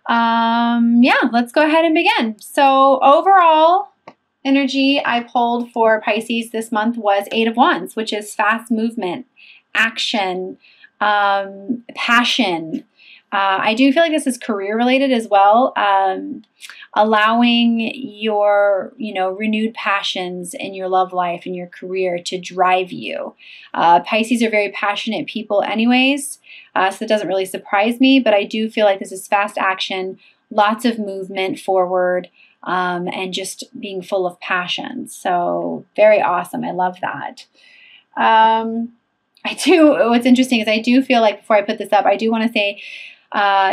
Yeah, let's go ahead and begin. So overall energy I pulled for Pisces this month was Eight of Wands, which is fast movement, action, passion. I do feel like this is career related as well. Allowing your, renewed passions in your love life and your career to drive you. Pisces are very passionate people anyways, so it doesn't really surprise me, but I do feel like this is fast action, lots of movement forward, and just being full of passion. So very awesome. I love that. What's interesting is I do feel like before I put this up, I do want to say,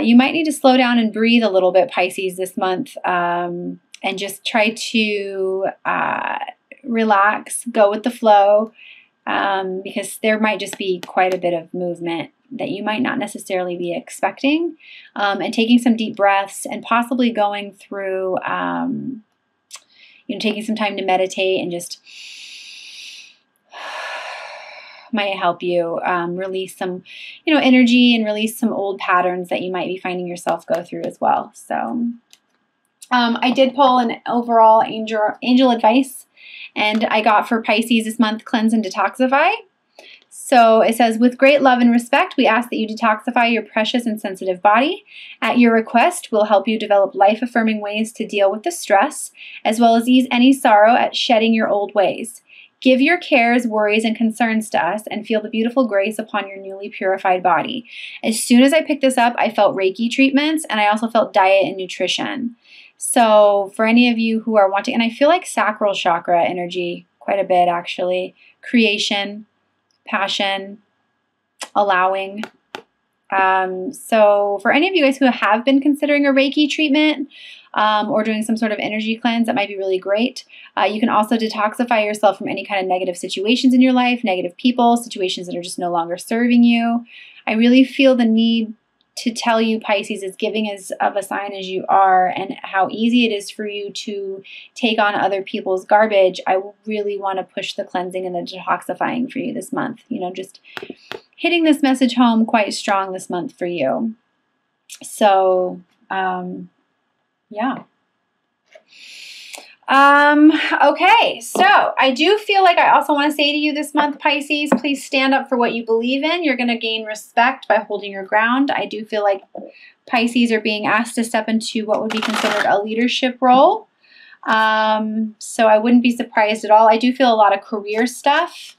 you might need to slow down and breathe a little bit, Pisces, this month, and just try to relax, go with the flow, because there might just be quite a bit of movement that you might not necessarily be expecting, and taking some deep breaths and possibly going through, taking some time to meditate and just might help you release some, energy and release some old patterns that you might be finding yourself go through as well. So I did pull an overall angel advice, and I got for Pisces this month, cleanse and detoxify. So it says, with great love and respect, we ask that you detoxify your precious and sensitive body. At your request, we'll help you develop life-affirming ways to deal with the stress, as well as ease any sorrow at shedding your old ways. Give your cares, worries, and concerns to us and feel the beautiful grace upon your newly purified body. As soon as I picked this up, I felt Reiki treatments, and I also felt diet and nutrition. So for any of you who are wanting, and I feel like sacral chakra energy quite a bit actually, creation, passion, allowing. So for any of you guys who have been considering a Reiki treatment, or doing some sort of energy cleanse, that might be really great. You can also detoxify yourself from any kind of negative situations in your life, negative people, situations that are just no longer serving you. I really feel the need to tell you, Pisces, as giving as of a sign as you are, and how easy it is for you to take on other people's garbage. I really want to push the cleansing and the detoxifying for you this month. Just hitting this message home quite strong this month for you. So, yeah. Okay, so I do feel like I also want to say to you this month, Pisces, please stand up for what you believe in. You're going to gain respect by holding your ground. I do feel like Pisces are being asked to step into what would be considered a leadership role. So I wouldn't be surprised at all. I do feel a lot of career stuff.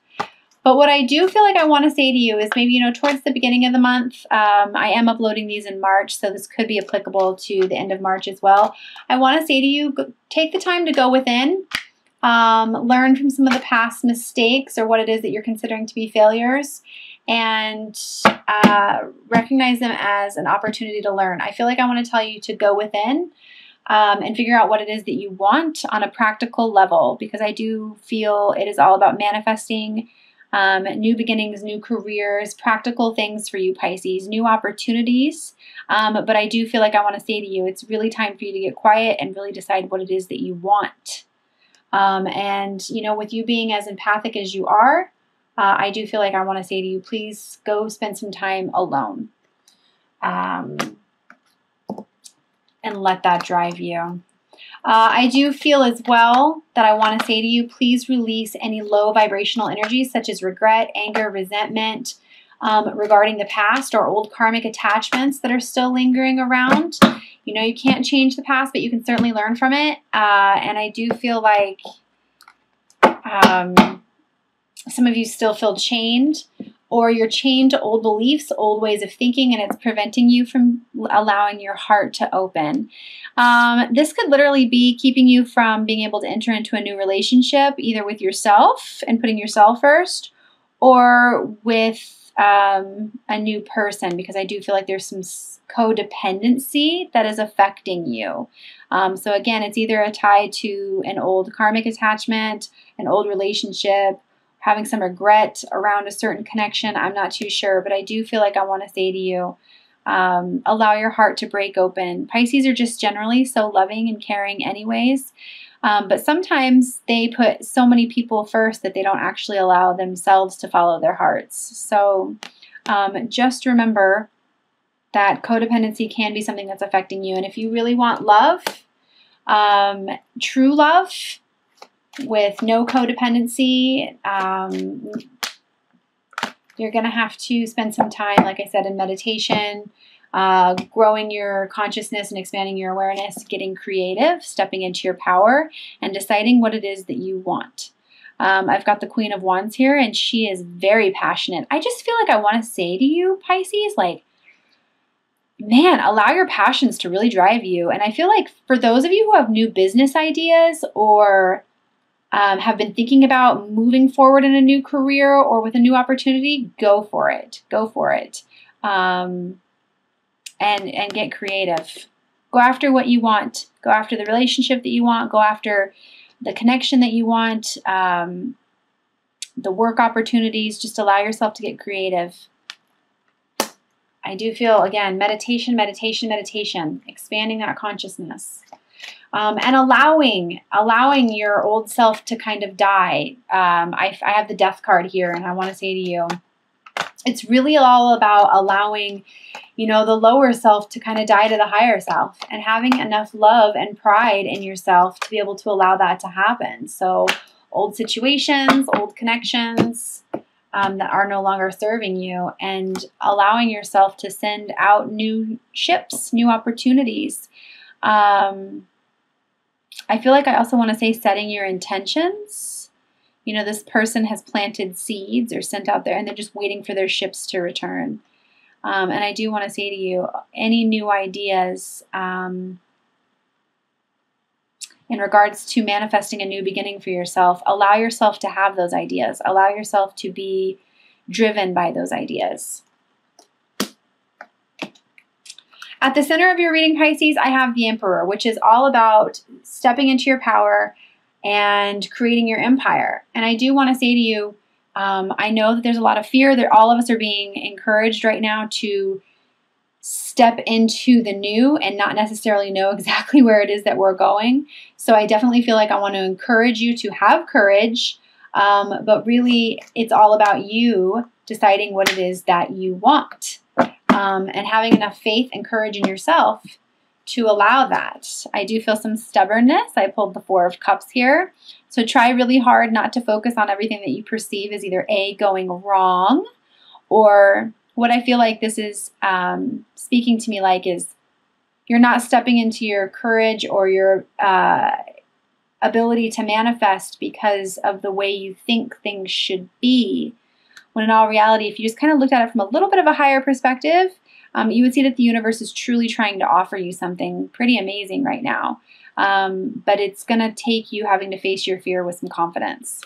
But what I do feel like I want to say to you is maybe, towards the beginning of the month, I am uploading these in March, so this could be applicable to the end of March as well. I want to say to you, take the time to go within, learn from some of the past mistakes or what it is that you're considering to be failures, and recognize them as an opportunity to learn. I feel like I want to tell you to go within and figure out what it is that you want on a practical level, because I do feel it is all about manifesting new beginnings, new careers, practical things for you, Pisces, new opportunities. But I do feel like I want to say to you, it's really time for you to get quiet and really decide what it is that you want. And, with you being as empathic as you are, I do feel like I want to say to you, please go spend some time alone. And let that drive you. I do feel as well that I want to say to you, please release any low vibrational energies such as regret, anger, resentment regarding the past or old karmic attachments that are still lingering around. You can't change the past, but you can certainly learn from it. And I do feel like some of you still feel chained, or you're chained to old beliefs, old ways of thinking, and it's preventing you from allowing your heart to open. This could literally be keeping you from being able to enter into a new relationship, either with yourself and putting yourself first, or with a new person, because I do feel like there's some codependency that is affecting you. So again, it's either a tie to an old karmic attachment, an old relationship, having some regret around a certain connection. I'm not too sure, but I do feel like I want to say to you, allow your heart to break open. Pisces are just generally so loving and caring anyways, but sometimes they put so many people first that they don't actually allow themselves to follow their hearts. So just remember that codependency can be something that's affecting you. And if you really want love, true love with no codependency, you're going to have to spend some time, like I said, in meditation, growing your consciousness and expanding your awareness, getting creative, stepping into your power, and deciding what it is that you want. I've got the Queen of Wands here, and she is very passionate. I just feel like I want to say to you, Pisces, like, man, allow your passions to really drive you. And I feel like for those of you who have new business ideas or have been thinking about moving forward in a new career or with a new opportunity, go for it. Go for it. And get creative. Go after what you want. Go after the relationship that you want. Go after the connection that you want. The work opportunities. Just allow yourself to get creative. I do feel, again, meditation, meditation, meditation, expanding that consciousness. And allowing your old self to kind of die. I have the death card here, and I want to say to you, it's really all about allowing, the lower self to kind of die to the higher self, and having enough love and pride in yourself to be able to allow that to happen. So old situations, old connections that are no longer serving you, and allowing yourself to send out new ships, new opportunities. I feel like I also want to say setting your intentions. This person has planted seeds or sent out there, and they're just waiting for their ships to return. And I do want to say to you, any new ideas in regards to manifesting a new beginning for yourself, allow yourself to have those ideas. Allow yourself to be driven by those ideas. At the center of your reading, Pisces, I have the Emperor, which is all about stepping into your power and creating your empire. And I do want to say to you, I know that there's a lot of fear, that all of us are being encouraged right now to step into the new and not necessarily know exactly where it is that we're going. So I definitely feel like I want to encourage you to have courage, but really it's all about you deciding what it is that you want. And having enough faith and courage in yourself to allow that. I do feel some stubbornness. I pulled the Four of Cups here. So try really hard not to focus on everything that you perceive as either A, going wrong, or what I feel like this is speaking to me like is you're not stepping into your courage or your ability to manifest because of the way you think things should be. When in all reality, if you just kind of looked at it from a little bit of a higher perspective, you would see that the universe is truly trying to offer you something pretty amazing right now. But it's going to take you having to face your fear with some confidence.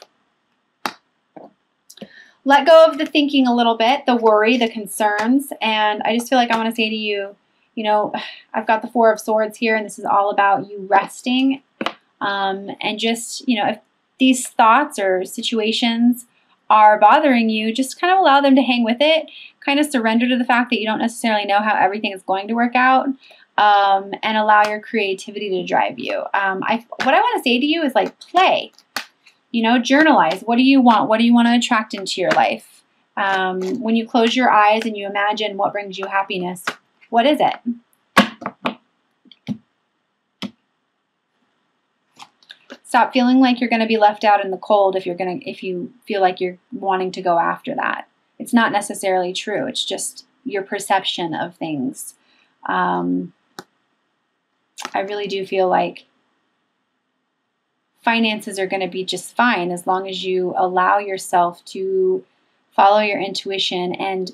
Let go of the thinking a little bit, the worry, the concerns. And I just feel like I want to say to you, I've got the Four of Swords here, and this is all about you resting. And just, if these thoughts or situations are bothering you, just kind of allow them to hang with it. Kind of surrender to the fact that you don't necessarily know how everything is going to work out, and allow your creativity to drive you. What I want to say to you is like play. Journalize. What do you want? What do you want to attract into your life? When you close your eyes and you imagine what brings you happiness, what is it? Stop feeling like you're going to be left out in the cold if you feel like you're wanting to go after that. It's not necessarily true. It's just your perception of things. I really do feel like finances are going to be just fine as long as you allow yourself to follow your intuition and,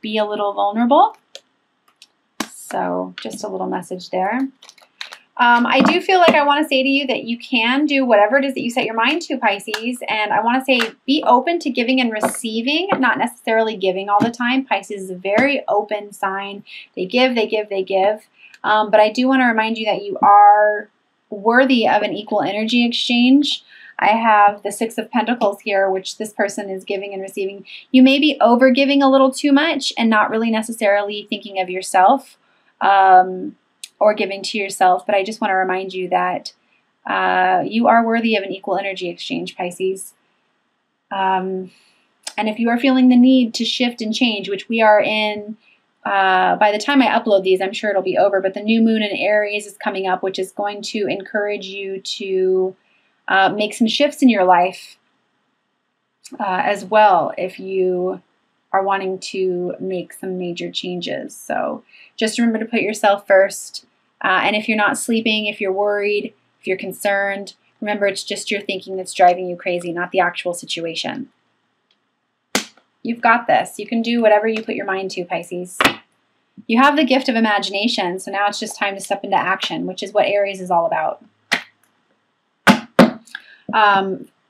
be a little vulnerable. So just a little message there. I do feel like I want to say to you that you can do whatever it is that you set your mind to, Pisces. And I want to say be open to giving and receiving, not necessarily giving all the time. Pisces is a very open sign. They give, they give, they give. But I do want to remind you that you are worthy of an equal energy exchange. I have the Six of Pentacles here, which this person is giving and receiving. You may be over giving a little too much and not really necessarily thinking of yourself. Or giving to yourself, but I just want to remind you that you are worthy of an equal energy exchange, Pisces. And if you are feeling the need to shift and change, which we are in by the time I upload these, I'm sure it'll be over, but the new moon in Aries is coming up, which is going to encourage you to make some shifts in your life as well if you are wanting to make some major changes. So just remember to put yourself first. And if you're not sleeping, if you're worried, if you're concerned, remember it's just your thinking that's driving you crazy, not the actual situation. You've got this. You can do whatever you put your mind to, Pisces. You have the gift of imagination, so now it's just time to step into action, which is what Aries is all about.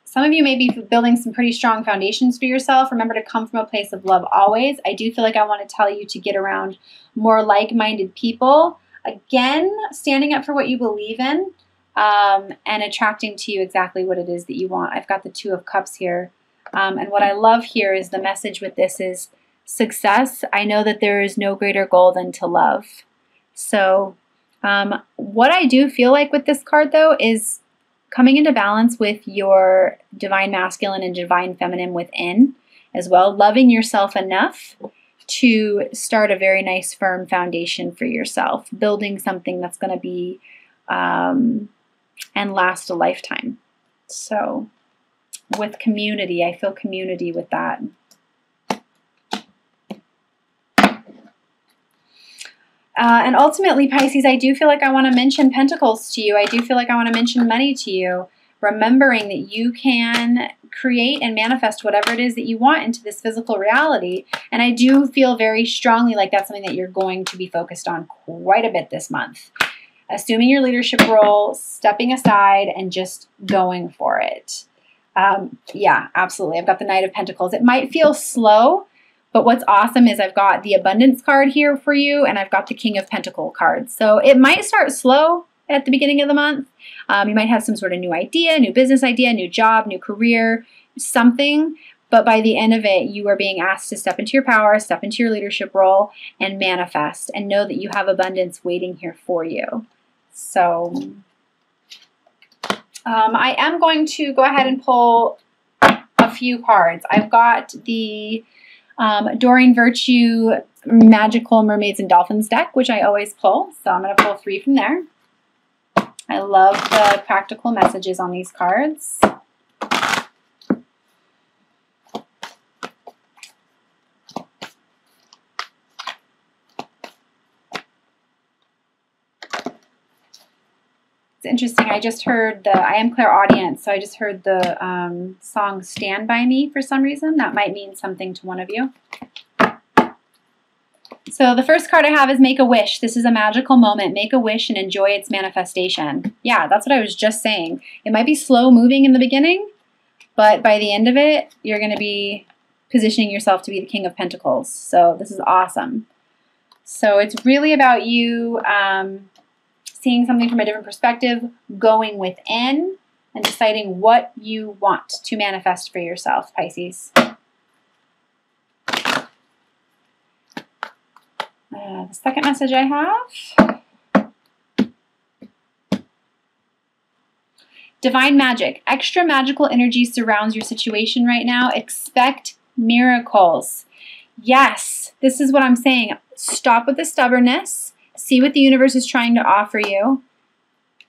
Some of you may be building some pretty strong foundations for yourself. Remember to come from a place of love always. I do feel like I want to tell you to get around more like-minded people. Again, standing up for what you believe in and attracting to you exactly what it is that you want. I've got the Two of Cups here. And what I love here is the message with this is success. I know that there is no greater goal than to love. So what I do feel like with this card, though, is coming into balance with your divine masculine and divine feminine within as well. Loving yourself enough to start a very nice, firm foundation for yourself. Building something that's going to be and last a lifetime. So with community, I feel community with that. And ultimately, Pisces, I do feel like I want to mention Pentacles to you. I do feel like I want to mention money to you. Remembering that you can create and manifest whatever it is that you want into this physical reality. And I do feel very strongly like that's something that you're going to be focused on quite a bit this month. Assuming your leadership role, stepping aside, and just going for it. Yeah, absolutely. I've got the Knight of Pentacles. It might feel slow, but what's awesome is I've got the Abundance card here for you, and I've got the King of Pentacles card. So it might start slow at the beginning of the month. You might have some sort of new idea, new business idea, new job, new career, something. But by the end of it, you are being asked to step into your power, step into your leadership role, and manifest, and know that you have abundance waiting here for you. So I am going to go ahead and pull a few cards. I've got the Doreen Virtue Magical Mermaids and Dolphins deck, which I always pull. So I'm going to pull 3 from there. I love the practical messages on these cards. It's interesting. I just heard I am clairaudient, so I just heard the song Stand By Me for some reason. That might mean something to one of you. So the first card I have is Make a Wish. This is a magical moment. Make a wish and enjoy its manifestation. Yeah, that's what I was just saying. It might be slow moving in the beginning, but by the end of it, you're going to be positioning yourself to be the King of Pentacles. So this is awesome. So it's really about you seeing something from a different perspective, going within, and deciding what you want to manifest for yourself, Pisces. The second message I have, Divine Magic. Extra magical energy surrounds your situation right now. Expect miracles. Yes, this is what I'm saying. Stop with the stubbornness. See what the universe is trying to offer you.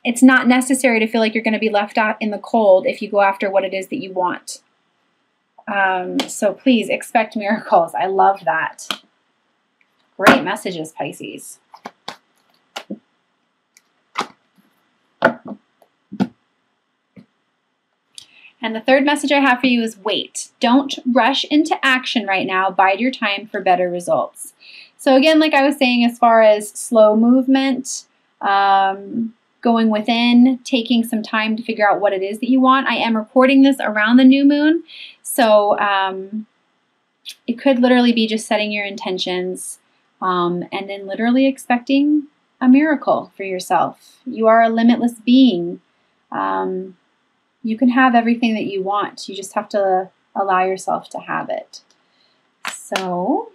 It's not necessary to feel like you're going to be left out in the cold if you go after what it is that you want. So please expect miracles. I love that. Great messages, Pisces. And the third message I have for you is wait. Don't rush into action right now. Bide your time for better results. So again, like I was saying, as far as slow movement, going within, taking some time to figure out what it is that you want. I am recording this around the new moon. So it could literally be just setting your intentions and then literally expecting a miracle for yourself. You are a limitless being. You can have everything that you want. You just have to allow yourself to have it. So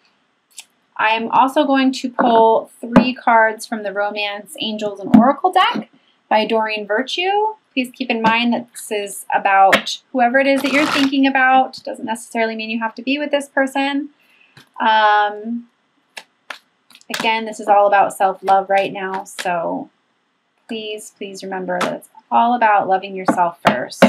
I'm also going to pull 3 cards from the Romance, Angels, and Oracle deck by Doreen Virtue. Please keep in mind that this is about whoever it is that you're thinking about. Doesn't necessarily mean you have to be with this person. Again, this is all about self-love right now, so please, please remember that it's all about loving yourself first.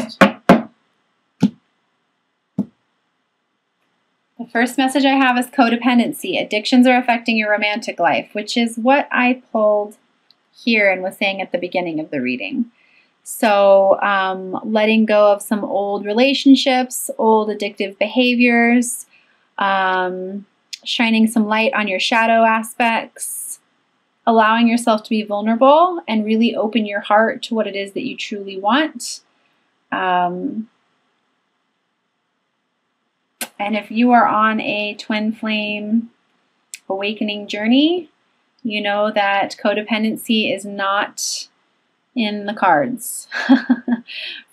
The first message I have is codependency. Addictions are affecting your romantic life, which is what I pulled here and was saying at the beginning of the reading. So letting go of some old relationships, old addictive behaviors, shining some light on your shadow aspects, allowing yourself to be vulnerable and really open your heart to what it is that you truly want. And if you are on a twin flame awakening journey, you know that codependency is not in the cards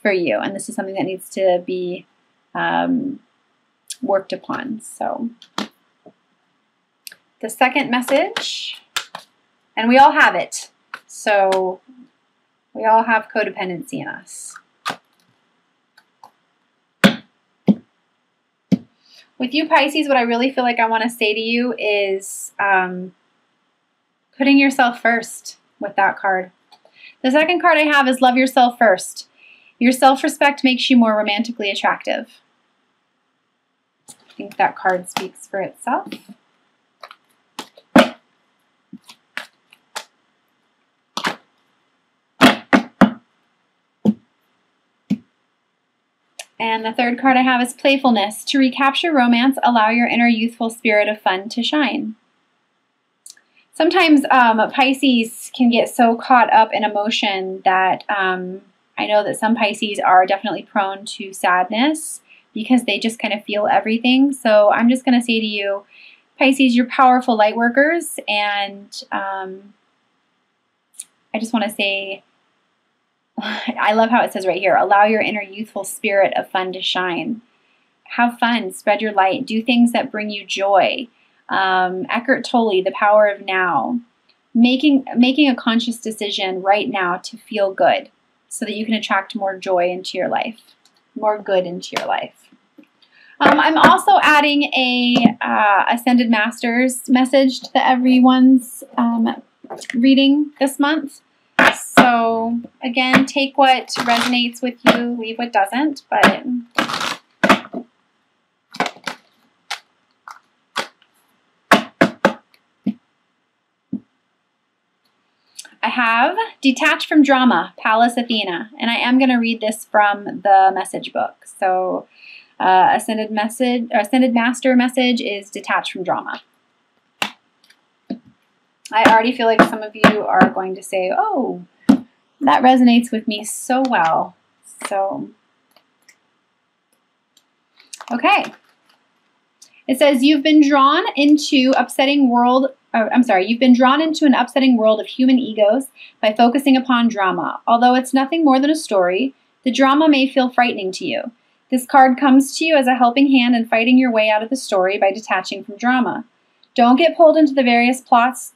for you. And this is something that needs to be worked upon. So the second message, and we all have it. So we all have codependency in us. With you, Pisces, what I really feel like I want to say to you is putting yourself first with that card. The second card I have is love yourself first. Your self-respect makes you more romantically attractive. I think that card speaks for itself. And the third card I have is playfulness. To recapture romance, allow your inner youthful spirit of fun to shine. Sometimes Pisces can get so caught up in emotion that I know that some Pisces are definitely prone to sadness because they just kind of feel everything. So I'm just going to say to you, Pisces, you're powerful light workers. And I just want to say, I love how it says right here, allow your inner youthful spirit of fun to shine. Have fun, spread your light, do things that bring you joy. Eckhart Tolle, The Power of Now. Making a conscious decision right now to feel good so that you can attract more joy into your life, more good into your life. I'm also adding a Ascended Masters message to everyone's reading this month. So again, take what resonates with you, leave what doesn't, but I have Detach from Drama, Pallas Athena, and I am going to read this from the message book. So Ascended Master message is Detach from Drama. I already feel like some of you are going to say, oh, that resonates with me so well. So, okay. It says, you've been drawn into you've been drawn into an upsetting world of human egos by focusing upon drama. Although it's nothing more than a story, the drama may feel frightening to you. This card comes to you as a helping hand in fighting your way out of the story by detaching from drama. Don't get pulled into the various plots,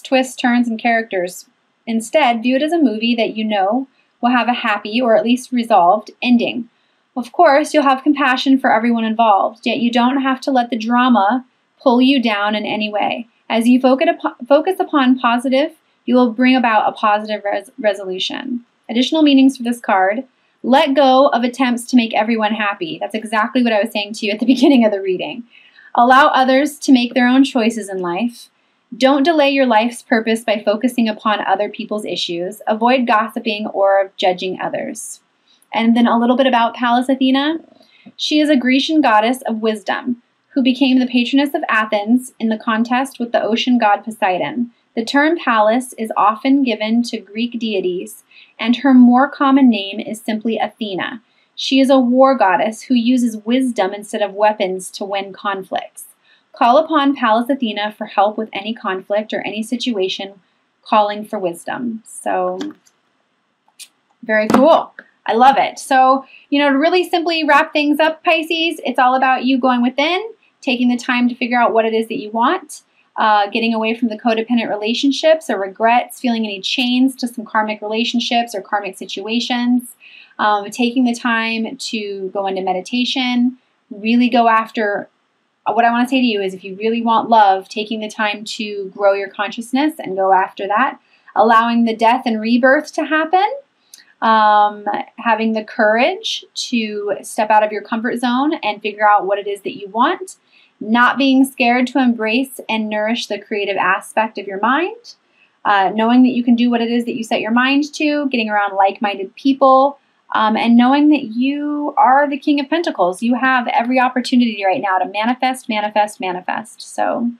twists, turns, and characters. Instead, view it as a movie that you know will have a happy, or at least resolved, ending. Of course, you'll have compassion for everyone involved, yet you don't have to let the drama pull you down in any way. As you focus upon positive, you will bring about a positive resolution. Additional meanings for this card: let go of attempts to make everyone happy. That's exactly what I was saying to you at the beginning of the reading. Allow others to make their own choices in life. Don't delay your life's purpose by focusing upon other people's issues. Avoid gossiping or judging others. And then a little bit about Pallas Athena. She is a Grecian goddess of wisdom who became the patroness of Athens in the contest with the ocean god Poseidon. The term Pallas is often given to Greek deities, and her more common name is simply Athena. She is a war goddess who uses wisdom instead of weapons to win conflicts. Call upon Pallas Athena for help with any conflict or any situation calling for wisdom. So, very cool. I love it. So, to really simply wrap things up, Pisces, it's all about you going within, taking the time to figure out what it is that you want, getting away from the codependent relationships or regrets, feeling any chains to some karmic relationships or karmic situations, taking the time to go into meditation, really go after what I want to say to you is if you really want love, taking the time to grow your consciousness and go after that, allowing the death and rebirth to happen, having the courage to step out of your comfort zone and figure out what it is that you want, not being scared to embrace and nourish the creative aspect of your mind, knowing that you can do what it is that you set your mind to, getting around like-minded people, and knowing that you are the King of Pentacles. You have every opportunity right now to manifest, manifest, manifest. So